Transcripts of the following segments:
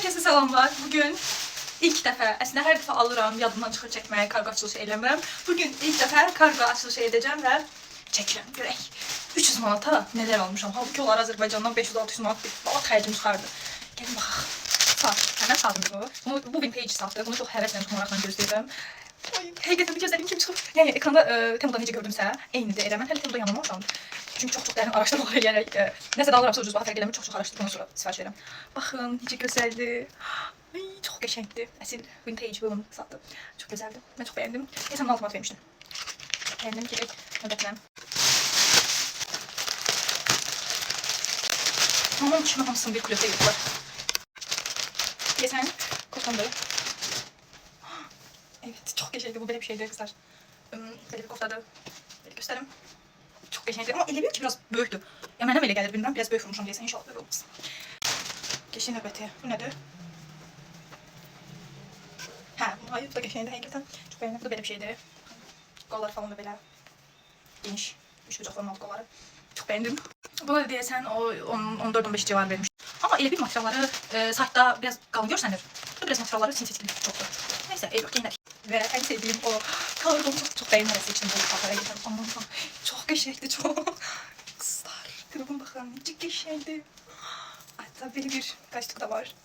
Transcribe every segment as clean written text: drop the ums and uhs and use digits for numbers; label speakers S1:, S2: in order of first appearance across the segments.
S1: Herkese selamlar. Bugün ilk dəfə, əslində hər dəfə alıram, yadımdan çıxır çəkməyə, kargo açılışı eləmirəm. Bugün ilk dəfə kargo açılışı edəcəm və çəkirəm. Görək 300 manata nələr almışam. Halbuki onlar Azərbaycandan 500-600 manat bir balaq xərcim çıxardı. Gəlin baxaq. Saat. Həmən saatımdır bu. Bu vintage saatdır. Bunu çox həvəslə, çox maraqla gözləyirəm. Həqiqətən bir gözlədiyim kimi çıxıb. Yəni ekranda Temuda necə gördümsə, eynidir elə. Mən hələ Temuda yanılmamışam. Çünki çox dərin araşdırmalar eləyərək nəsə də alıramsa ucuz baha fərq eləmir. Çox araşdırdıqdan sonra sifariş verirəm. Baxın, necə gözəldir. Ay, çox qəşəngdir. Əsil vintage bölüm saatdır. Çox gözəldir. Mən çox bəyəndim. Neysə, 6 manat vermişdim. Bəyəndim ki, növbətinəm. Onun kimi hamısını bir kulübdə yığdılar. Deyəsən, koftamdır. Evet, çok geçerli. Bu böyle bir şeydi kızlar. Böyle bir koftadı. Böyle gösterim. Çok geçerli ama elə bil ki biraz böyüktü. Ya mənə elə gəlir bilmirəm, biraz böyük vurmuşam deyəsən, inşallah böyle olmasın. Geçin növbəti. Bu nədir? Hə, hayır, bu da geçerli həqiqətən. Çok beğendim. Bu da böyle bir şeydi. Qollar falan da belə geniş. 3 bucaqların alt qolları. Çok beğendim. Bu da deyəsən o 14-15 civarı vermiş. Ama elə bir materialları saytda biraz qalın görsənir. Bu biraz materialları sintetik çoktur. Neyse, yok giyinək. Ve en sevdiğim o kargomu çok beğenmesi için bu kafaya giden. Aman çok geçerli, çok. Kızlar, grubun bakın, çok geçerli. Hatta böyle bir kaçlık da var.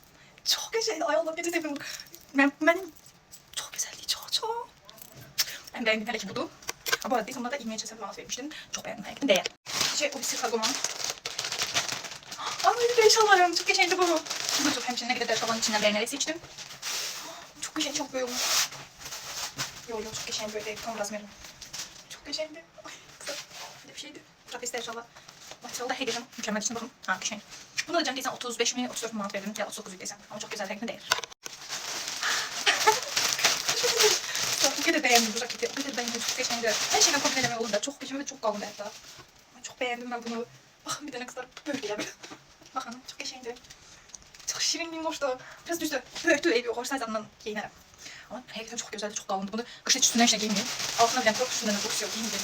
S1: Çok geçerli, ay Allah'ım gece sevdim. Benim çok güzeldi, çok. Ben beğendim, hele ki budur. Bu arada sonunda da 20'ye çesem manat vermiştim. Çok beğendim, herkesin değer. O bir sır kargoma. Ay, bir şalvarım, çok geçerli bu. Bu da çok hemşire, ne kadar şalvarın içinden beğenerek seçtim. Çok geçerli, çok böyle olmuş. Yok çok geçen böyle tam razmerim. Çok geçendi. Ay kızım. Böyle bir şeydi. Trapezde inşallah. Materialda heyecanım. Mükemmel için bakın. Ha geçen. Buna da canım değilsen 35 mi 34 manat verdim. Ya 39 değilsen. Ama çok güzel renkli değer. Bu kadar beğendim bu jaketi. Bu kadar beğendim. Çok geçendi. Her şeyden kombineleme olur da. Çok geçen ve çok kalın hatta. Çok beğendim ben bunu. Bakın bir tane kızlar böyle ya. Bakın çok geçendi. Çok şirin bir hoştu. Biraz düzdü. Böyüktü evi hoş sayıdan giyinerim. Ama hakikaten çok güzeldi, çok kalındı. Bunu kışın üstünden işte giymeyeyim. Altına bilen çok üstünden de boks yok, giymeyeyim.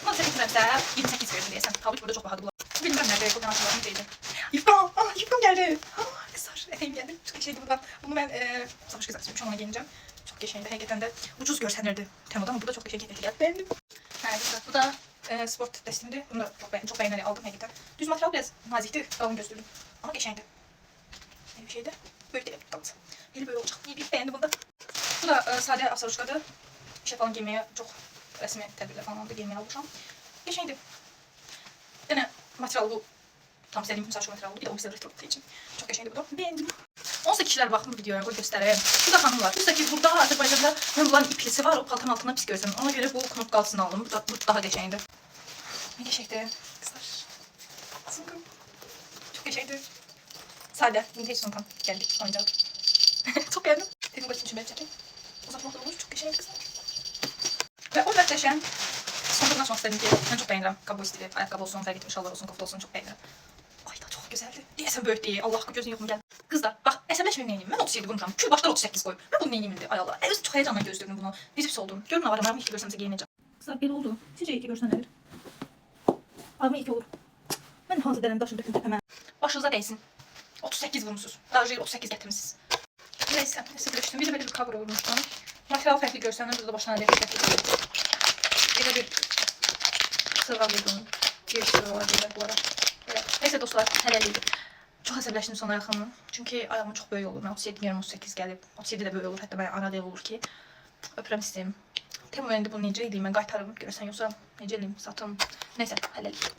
S1: Bunu da getirmemse 28 verdim diyesen. Halbuki burada çok pahalı bulan. Bilmiyorum nerede, kokan aşağılarını değildi. Yufkam, yufkam geldi. Kızlar, eteğim geldi. Çok geçeydi buradan. Bunu ben savaş kızak sürmüşüm, ona giyineceğim. Çok geçeydi, hakikaten de ucuz görsenirdi Temu'da ama burada çok geçeydi geldi. Beğendim. Bu da sport testimdi. Bunu da çok beğenerek aldım hakikaten. Düz material biraz nazikti, kalın gözlüydüm. Ama geçeydi. Bir şeydi. Böyle değil, kaldı. Hele böyle olacak. İyi bir beğendim bunu da. Bu da sade asaruşkadır. İşe falan giymeye çok resmi tədbirlər falan da giymeye almışam. Geçeydi. Yine material bu. Tam istediğim misal material bu. Bir de o misal retro için. Çok geçeydi bu da. Beğendim. 18 kişiler bakın bu videoya. Koy göstereyim. Bu da hanımlar. Üstteki burada Azərbaycanda hanımların iplisi var. O paltanın altına pis görürsən. Ona göre bu knop qalsını aldım. Bu daha geçeydi. Ne geçeydi? Kızlar. Sunkum. Çok geçeydi. Sade. Vintage sunkum. Geldi. Oyuncak. Çok beğendim. Dedim başını şöyle çekeyim. Uzatmak da olmuş. Çok geçeydi kızlar. Ve o möhtəşəm sonradan açmaq istədim ki, mən çox beğenirəm. Kablo stili, ayaqqabı olsun, fərq etmir, şalvar olsun, kofta olsun, çok beğenirəm. Ay da çok güzeldi. Deyəsən böyük deyil. Allah gözün yoxmu gəldi. Kızlar, bax, əsəbləşməyin neyim. Mən 37 vurmuşam. Kül başlar 38 qoyub. Mən bunu neyim indi? Ay Allah. Özüm çox heyecanla gözləyirdim bunu. Necə pis oldum. Görün avaram, ilk görsəmsə geyinəcəm. Kızlar, belə oldu. Sizcə ilk görsən nədir? Ama ilk olur. Mən hansı dərəni daşım döküm təpəmə. Başınıza dəysin. 38 vurmuşsunuz. Daha 38 gətirmişsiniz. Neyse, əsəbləşdim. Bir də belə bir kabro vurmuştum. Material fərqli görsənir, burada başına dəqiq gətirdim. Belə bir sırğa vurdum. Bir sırğa var belə bunlara. Neyse dostlar, hələlik. Çox əsəbləşdim sona yaxın. Çünki ayağım çox böyük olur. Mən 37 yarım 38 gəlib. 37 də böyük olur. Hətta mən arada olur ki, öpürəm istəyim. Temu indi bunu necə edeyim? Mən qaytarım. Görəsən yoxsa necə edeyim? Satım. Neyse, hələlik.